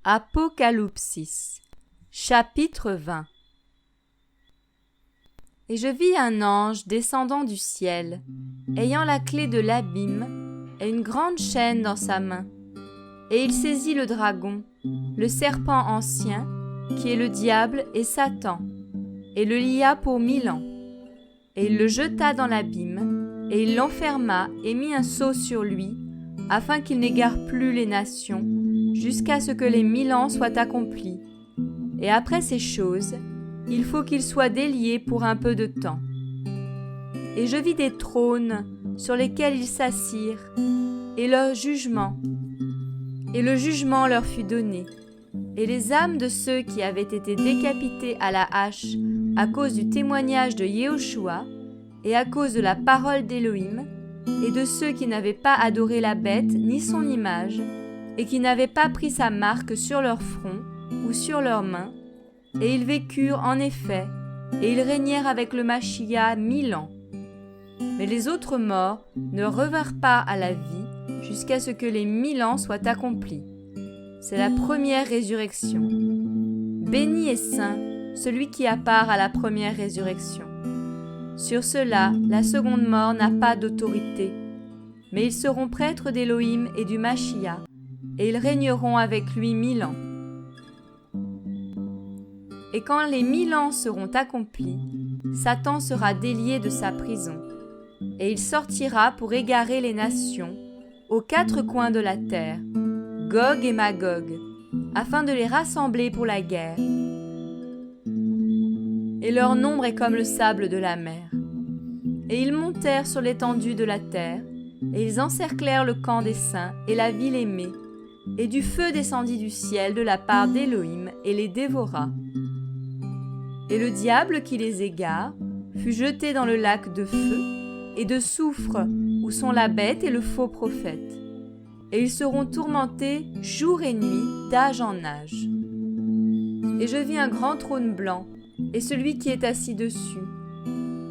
Apocalypse, chapitre 20. Et je vis un ange descendant du ciel, ayant la clé de l'abîme et une grande chaîne dans sa main. Et il saisit le dragon, le serpent ancien, qui est le diable et Satan, et le lia pour 1000 ans. Et il le jeta dans l'abîme, et il l'enferma et mit un sceau sur lui, afin qu'il n'égare plus les nations, jusqu'à ce que les 1000 ans soient accomplis. Et après ces choses, il faut qu'il soit délié pour un peu de temps. Et je vis des trônes sur lesquels ils s'assirent, et leur jugement. Et le jugement leur fut donné. Et les âmes de ceux qui avaient été décapités à la hache à cause du témoignage de Yehoshua et à cause de la parole d'Élohim, et de ceux qui n'avaient pas adoré la bête ni son image, et qui n'avaient pas pris sa marque sur leur front ou sur leurs mains, et ils vécurent en effet, et ils régnèrent avec le Machia 1000 ans. Mais les autres morts ne revinrent pas à la vie jusqu'à ce que les 1000 ans soient accomplis. C'est la première résurrection. Béni et saint celui qui a part à la première résurrection. Sur cela, la seconde mort n'a pas d'autorité, mais ils seront prêtres d'Élohim et du Machia, et ils régneront avec lui 1000 ans. Et quand les 1000 ans seront accomplis, Satan sera délié de sa prison, et il sortira pour égarer les nations aux 4 coins de la terre, Gog et Magog, afin de les rassembler pour la guerre. Et leur nombre est comme le sable de la mer. Et ils montèrent sur l'étendue de la terre, et ils encerclèrent le camp des saints et la ville aimée, et du feu descendit du ciel de la part d'Élohim et les dévora. Et le diable qui les égare fut jeté dans le lac de feu et de soufre où sont la bête et le faux prophète. Et ils seront tourmentés jour et nuit d'âge en âge. Et je vis un grand trône blanc et celui qui est assis dessus.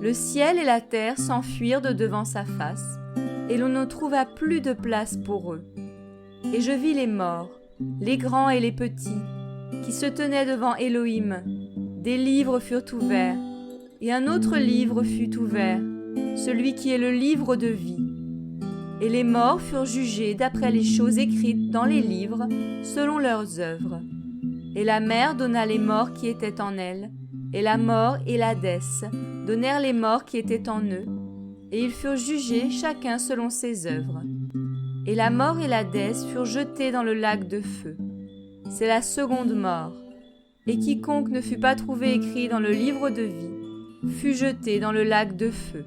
Le ciel et la terre s'enfuirent de devant sa face, et l'on ne trouva plus de place pour eux. Et je vis les morts, les grands et les petits, qui se tenaient devant Élohim. Des livres furent ouverts, et un autre livre fut ouvert, celui qui est le livre de vie. Et les morts furent jugés d'après les choses écrites dans les livres, selon leurs œuvres. Et la mer donna les morts qui étaient en elle, et la mort et l'Hadès donnèrent les morts qui étaient en eux, et ils furent jugés chacun selon ses œuvres. Et la mort et l'Hadès furent jetés dans le lac de feu. C'est la seconde mort. Et quiconque ne fut pas trouvé écrit dans le livre de vie fut jeté dans le lac de feu.